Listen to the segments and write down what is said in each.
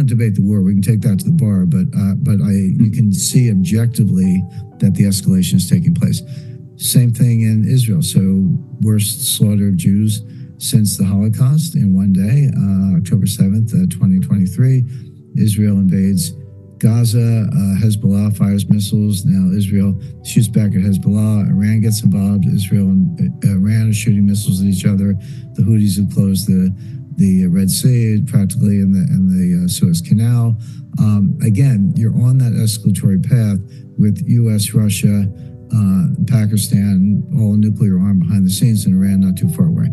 won't debate the war. We can take that to the bar, but you can see objectively that the escalation is taking place. Same thing in Israel. So worst slaughter of Jews since the Holocaust in one day, October 7th, 2023. Israel invades Gaza, Hezbollah fires missiles. Now Israel shoots back at Hezbollah. Iran gets involved. Israel and Iran are shooting missiles at each other. The Houthis have closed the Red Sea practically in the Suez Canal. Again, you're on that escalatory path with U.S., Russia, Pakistan, all nuclear armed behind the scenes, and Iran not too far away.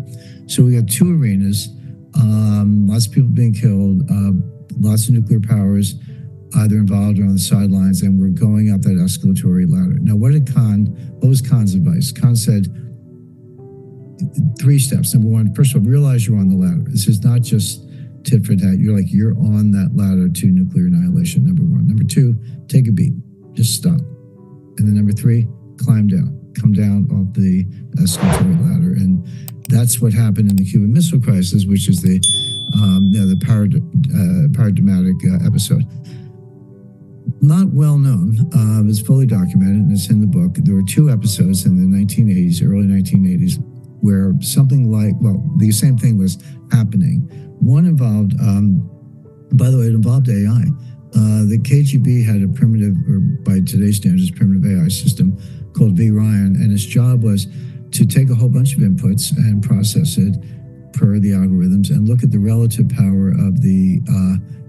So we have two arenas, lots of people being killed, lots of nuclear powers either involved or on the sidelines, and we're going up that escalatory ladder. Now, what was Khan's advice? Khan said 3 steps. Number 1, first of all, realize you're on the ladder. This is not just tit for tat. You're on that ladder to nuclear annihilation, number 1. Number 2, take a beat. Just stop. And then number 3, climb down. Come down off the escalatory ladder. And that's what happened in the Cuban Missile Crisis, which is the paradigmatic episode. Not well known. It's fully documented, and it's in the book. There were 2 episodes in the 1980s, early 1980s, where something like, the same thing was happening. One involved, by the way, it involved AI. The KGB had a primitive, or by today's standards, primitive AI system called VRyan, and its job was to take a whole bunch of inputs and process it per the algorithms and look at the relative power of the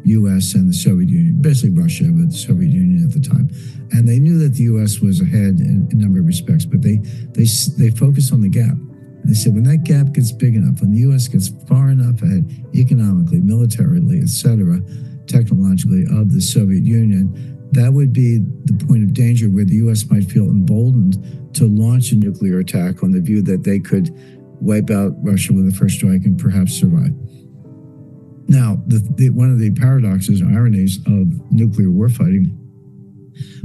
U.S. and the Soviet Union, basically Russia, but the Soviet Union at the time. And they knew that the U.S. was ahead in a number of respects, but they focused on the gap. And they said, when that gap gets big enough, when the U.S. gets far enough ahead economically, militarily, et cetera, technologically, of the Soviet Union, that would be the point of danger where the U.S. might feel emboldened to launch a nuclear attack on the view that they could wipe out Russia with a first strike and perhaps survive. Now, one of the paradoxes or ironies of nuclear warfighting,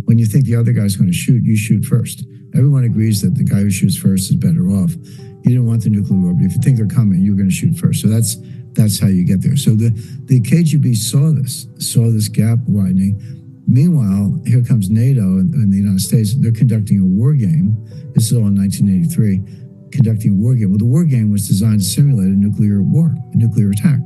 when you think the other guy's going to shoot, you shoot first. Everyone agrees that the guy who shoots first is better off. You don't want the nuclear war, but if you think they're coming, you're going to shoot first. So that's how you get there. So the KGB saw this gap widening. Meanwhile, here comes NATO and the United States. They're conducting a war game. This is all in 1983, conducting a war game. Well, the war game was designed to simulate a nuclear war, a nuclear attack.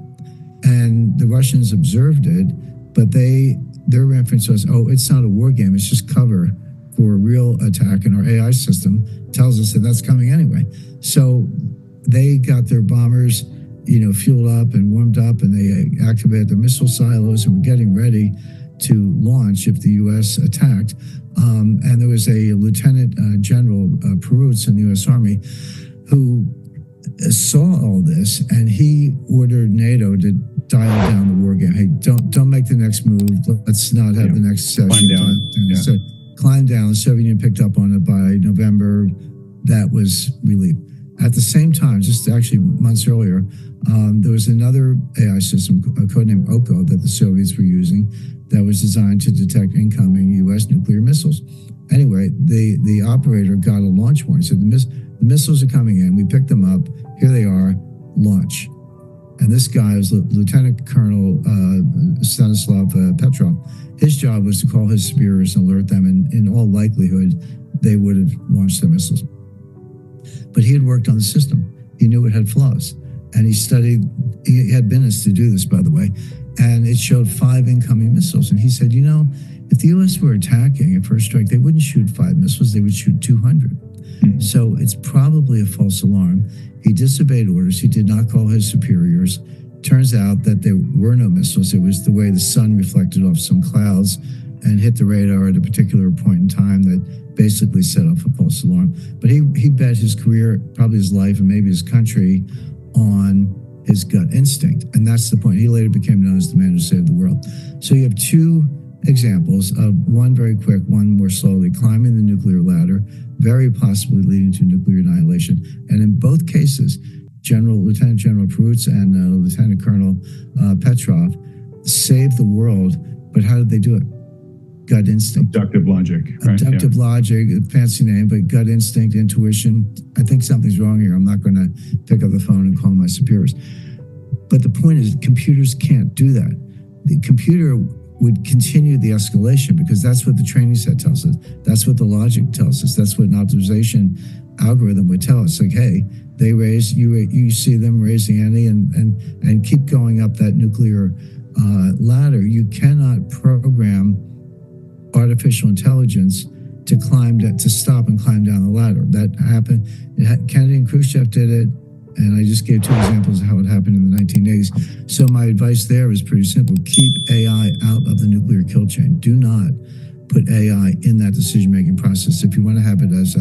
And the Russians observed it, but their reference was, it's not a war game, it's just cover for a real attack, and our AI system tells us that that's coming anyway. So they got their bombers, fueled up and warmed up, and they activated their missile silos and were getting ready to launch if the U.S. attacked. And there was a Lieutenant General Perutz in the U.S. Army who saw all this, and he ordered NATO to dial down the war game. Hey, don't make the next move. Let's not have the next session. Climb down. So climb down. The Soviet Union picked up on it by November. That was relief. At the same time, just actually months earlier, there was another AI system, codenamed OCO, that the Soviets were using that was designed to detect incoming U.S. nuclear missiles. Anyway, the operator got a launch warning. Said the missiles are coming in. We picked them up. Here they are. Launch. And this guy was Lieutenant Colonel Stanislav Petrov. His job was to call his superiors and alert them, and in all likelihood, they would have launched their missiles. But he had worked on the system. He knew it had flaws. And he had minutes to do this, by the way, and it showed 5 incoming missiles. And he said, if the U.S. were attacking at first strike, they wouldn't shoot 5 missiles, they would shoot 200. Mm-hmm. So it's probably a false alarm. He disobeyed orders. He did not call his superiors. Turns out that there were no missiles. It was the way the sun reflected off some clouds and hit the radar at a particular point in time that basically set off a false alarm. But he bet his career, probably his life, and maybe his country on his gut instinct. And that's the point. He later became known as the man who saved the world. So you have 2 examples of one very quick, one more slowly, climbing the nuclear ladder, very possibly leading to nuclear annihilation. And in both cases, Lieutenant General Perutz and Lieutenant Colonel Petrov saved the world. But how did they do it? Gut instinct. Inductive logic. Right? Inductive logic, fancy name, but gut instinct, intuition. I think something's wrong here. I'm not going to pick up the phone and call my superiors. But the point is, computers can't do that. the computer would continue the escalation because that's what the training set tells us. That's what the logic tells us. That's what an optimization algorithm would tell us. Like, hey, they raise, you see them raise the ante and keep going up that nuclear ladder. You cannot program artificial intelligence to stop and climb down the ladder. That happened. Kennedy and Khrushchev did it. And I just gave two examples of how it happened in the 1980s. So my advice there is pretty simple. Keep AI out of the nuclear kill chain. Do not put AI in that decision-making process. If you want to have it as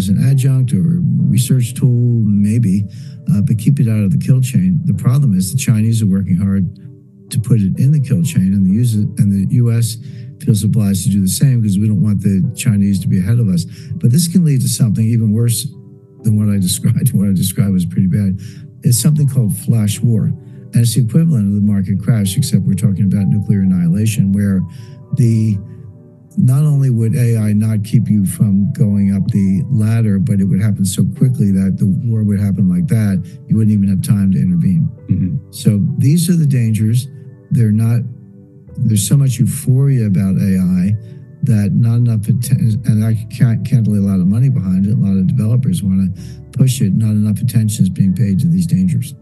an adjunct or a research tool, maybe, but keep it out of the kill chain. The problem is the Chinese are working hard to put it in the kill chain, and the U.S. feels obliged to do the same because we don't want the Chinese to be ahead of us. But this can lead to something even worse than what I described. What I described was pretty bad. It's something called flash war. And it's the equivalent of the market crash, except we're talking about nuclear annihilation, where not only would AI not keep you from going up the ladder, but it would happen so quickly that the war would happen like that, you wouldn't even have time to intervene. Mm-hmm. So these are the dangers. There's so much euphoria about AI that not enough attention, and I can't lay a lot of money behind it. A lot of developers want to push it. Not enough attention is being paid to these dangers.